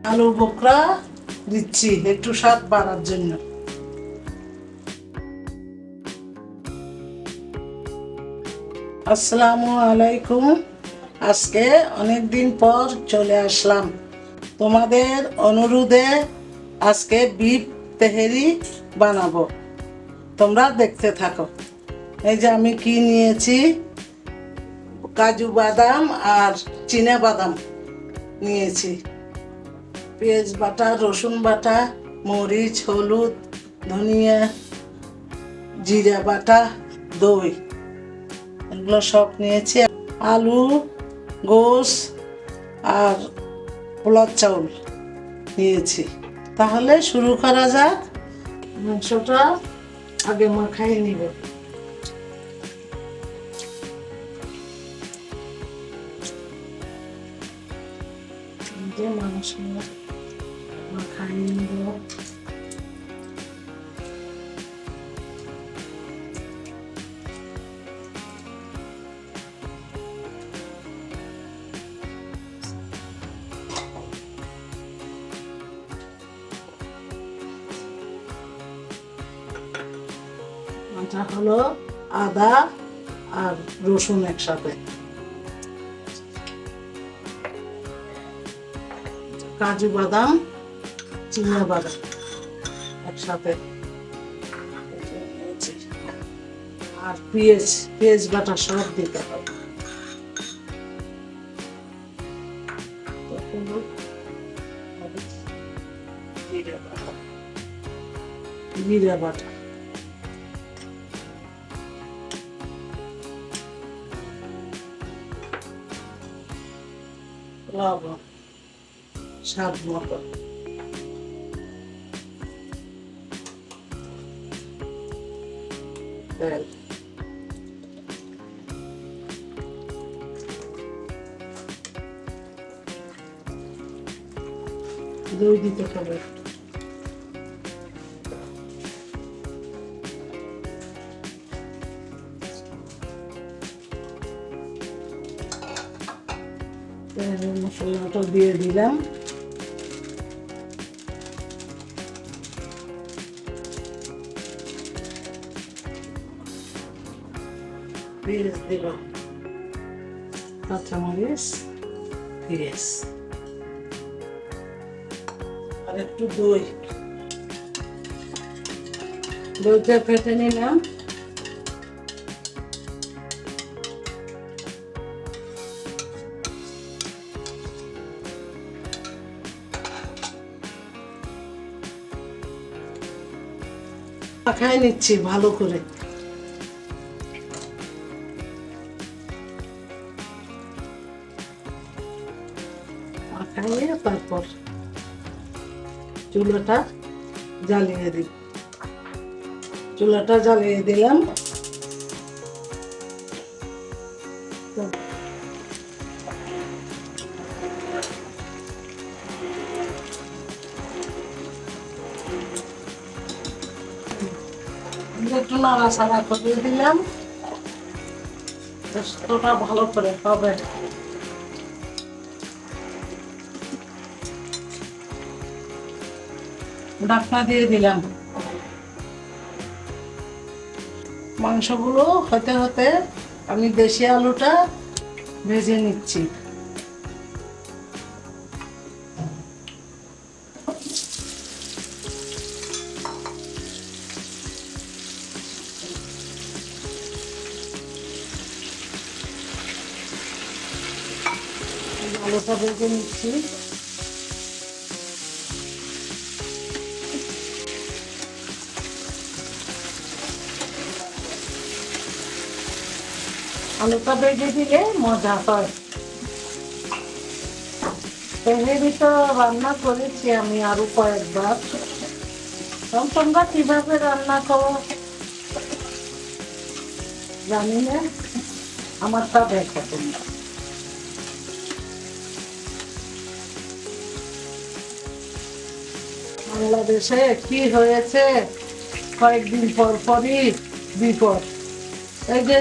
আলু বোখরা দিচ্ছি একটু স্বাদ বাড়ার জন্য। আসসালামু আলাইকুম। আজকে অনেক দিন পর চলে আসলাম তোমাদের অনুরোধে। আজকে বিফ তেহেরি বানাবো, তোমরা দেখতে থাকো। এই যে আমি কি নিয়েছি, কাজু বাদাম আর চীনা বাদাম নিয়েছি, পেঁয়াজ বাটা, রসুন বাটা, মরিচ, হলুদ, ধনিয়া, জিরা বাটা, দই, এগুলো সব নিয়েছি। আলু, গোশ আর পোলাও চাউল নিয়েছি। তাহলে শুরু করা যাক। মাংসটা আগে মাখাই নিব। যে মাংস মাখাই নিব। এটা হলো আদা আর রসুন একসাথে, কাজু বাদাম, চিনা বাদাম একসাথে, আর পেঁয়াজ বাটা সব দিতে হবে। জিরা বাটা, লবণ স্বাদ মতো, তেল, দই দিতে হবে। মশলাটা দিয়ে দিলাম। পেঁয়াজ দিব, কাঁচামরিচ, পেঁয়াজ আর একটু দইটা ফেটে নিলাম। মাখাই নিচ্ছি ভালো করে। মাখাইয়ে তারপর চুলাটা জ্বালিয়ে দিই। চুলাটা জ্বালিয়ে দিলাম। একটু নাড়াচাড়া করে দিলাম, পেস্টটা ভালো করে হবে। ঢাকনা দিয়ে দিলাম। মাংসগুলো হতে হতে আমি দেশি আলুটা ভেজে নিচ্ছি। আলুটা ভেজে নিচ্ছি। আলুটা ভেজে দিলে মজা হয়। তেহেরি তো রান্না করেছি আমি আরো কয়েকবার। তোমরা কিভাবে রান্না করো জানি না, আমারটা দেখো তোমরা। বাংলাদেশে কি হয়েছে, কয়েকদিন পর পরই বিপদ। এই যে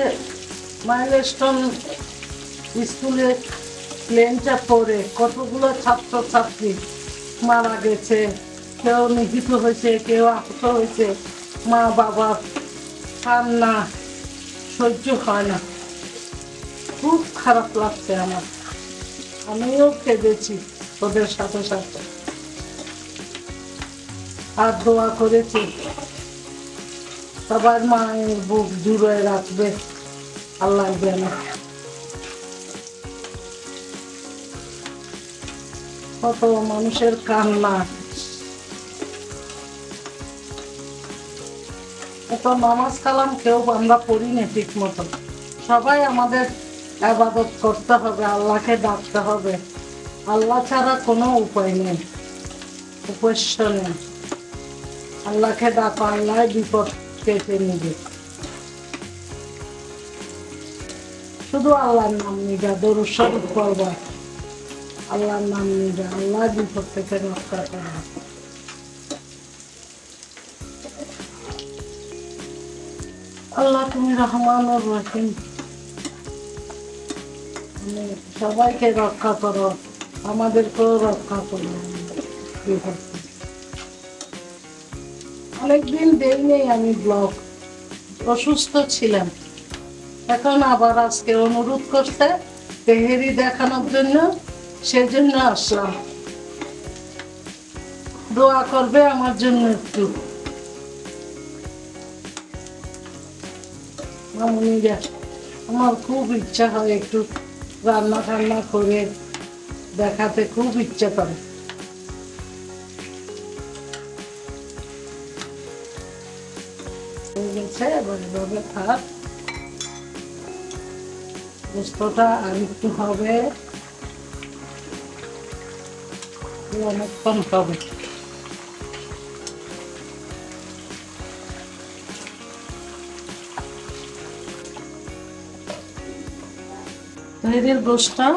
মাইলস্টোন স্কুলে প্লেনটা পড়ে কতগুলো ছাত্রছাত্রী মারা গেছে, কেউ নিহত হয়েছে, কেউ আহত হয়েছে। মা বাবার কান্না সহ্য হয় না, খুব খারাপ লাগছে আমার। আমিও কেঁদেছি ওদের সাথে সাথে, আর দোয়া করেছি সবার মায়ের বুক জুড়ে রাখবে আল্লাহ যেন। কত মানুষের কান্না, এত নামাজ কালাম কেউ আমরা পড়ি না ঠিক মতো। সবাই আমাদের ইবাদত করতে হবে, আল্লাহকে ডাকতে হবে। আল্লাহ ছাড়া কোনো উপায় নেই, উপাস্য নেই। আল্লাহকে ডাকো, আল্লাহ বিপদ কেটে নিবে। শুধু আল্লাহর নাম নিবে, দরুদ শরীফ পড়বা, আল্লাহর নাম নিবে, আল্লাহ বিপদ থেকে রক্ষা করবে। আল্লাহ তুমি রহমান ও রহিম, সবাইকে রক্ষা করো, আমাদেরকেও রক্ষা করো। অনেকদিন দেই নেই আমি ব্লগ, অসুস্থ ছিলাম। এখন আবার আজকে অনুরোধ করতে তেহেরি দেখানোর জন্য, সেজন্য আসলাম। দোয়া করবে আমার জন্য একটু মামুনিরা। আমার খুব ইচ্ছা হয় একটু রান্না টান্না করে দেখাতে, খুব ইচ্ছা করে। হয়ে গেছে, এবার এভাবে থাক। গোস্তটা আর একটু হবে, অনেকক্ষণ হবে। তেহেরির গোস্তটা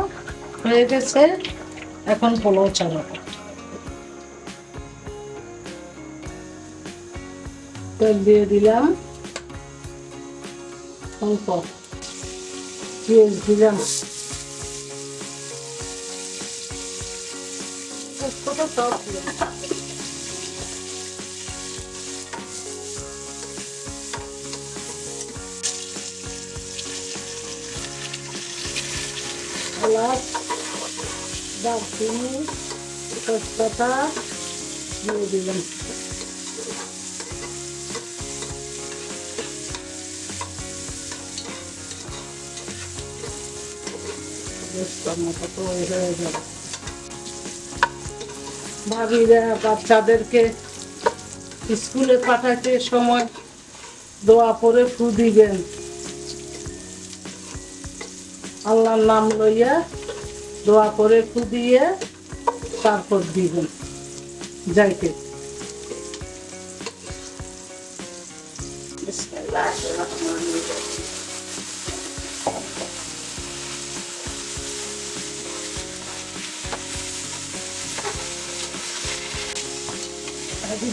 হয়ে গেছে, এখন পোলাও চালাবো। তেল দিয়ে দিলাম অল্প, পেঁয়াজ দিলাম, পোস্তটা সব দিলাম। এলাচ, দারচিনি, তেজপাতা দিয়ে দিলাম। ভাবিরা বাচ্চাদেরকে স্কুলে পাঠাতে সময় দোয়া পড়ে ফু দিবেন, আল্লাহর নাম লইয়া দোয়া করে ফু দিয়ে তারপর দিবেন যাইতে।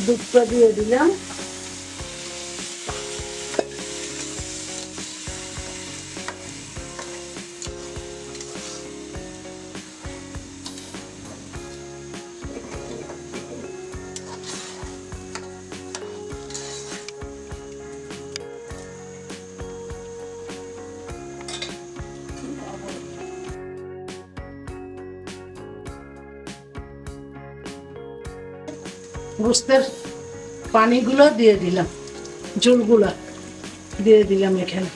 দুধটা দিয়ে দিলাম, গোস্তের পানিগুলো দিয়ে দিলাম, ঝোলগুলো দিয়ে দিলাম এখানে।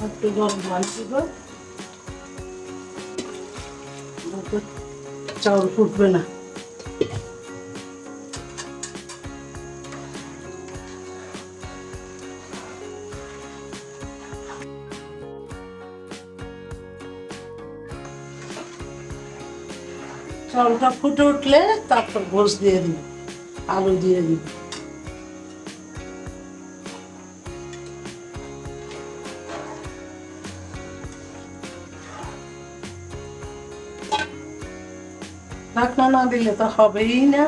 একটু গরম জল দিব, চাউল ফুটবে না। চাউলটা ফুটে উঠলে তারপর গোস দিয়ে দিব, আলু দিয়ে দিব। ঢাকনা না দিলে তো হবেই না।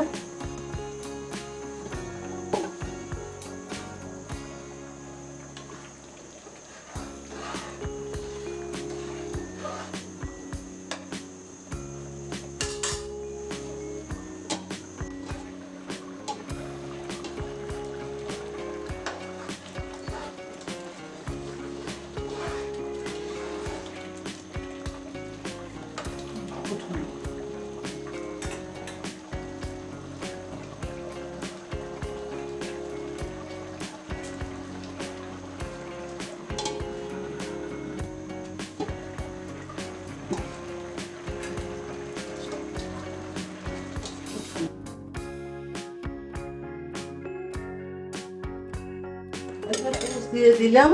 দিয়ে দিলাম।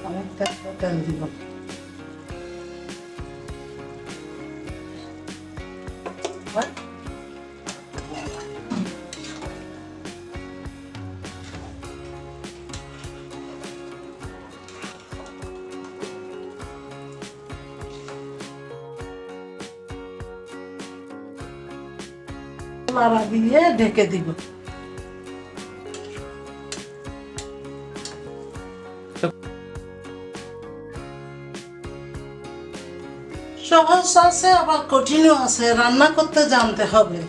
অনেকটা তেল দিব। নাড়া দিয়ে ঢেকে দিব। সহজ আছে আবার কঠিনও আছে, রান্না করতে জানতে হবে।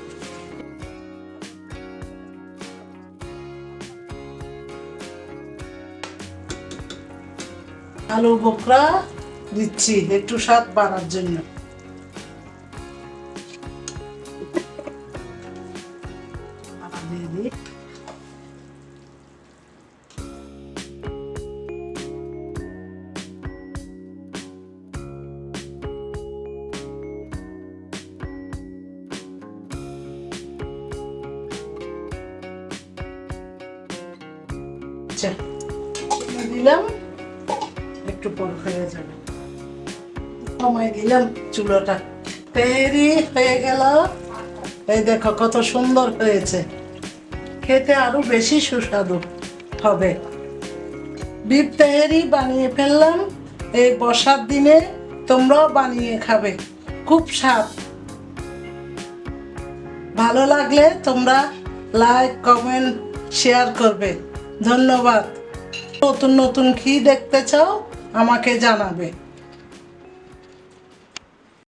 আলু বোখরা দিচ্ছি একটু স্বাদ বাড়ার জন্য। দিয়ে দিই। দিলাম, একটু পর হয়ে যাবে। কমাই দিলাম চুলাটা। তেহারি হয়ে গেল। এই দেখো কত সুন্দর হয়েছে, খেতে আরো বেশি সুস্বাদু হবে। বিফ তেহারি বানিয়ে ফেললাম। এই বর্ষার দিনে তোমরাও বানিয়ে খাবে, খুব স্বাদ। ভালো লাগলে তোমরা লাইক, কমেন্ট, শেয়ার করবে। ধন্যবাদ। নতুন নতুন কি দেখতে চাও আমাকে জানাবে।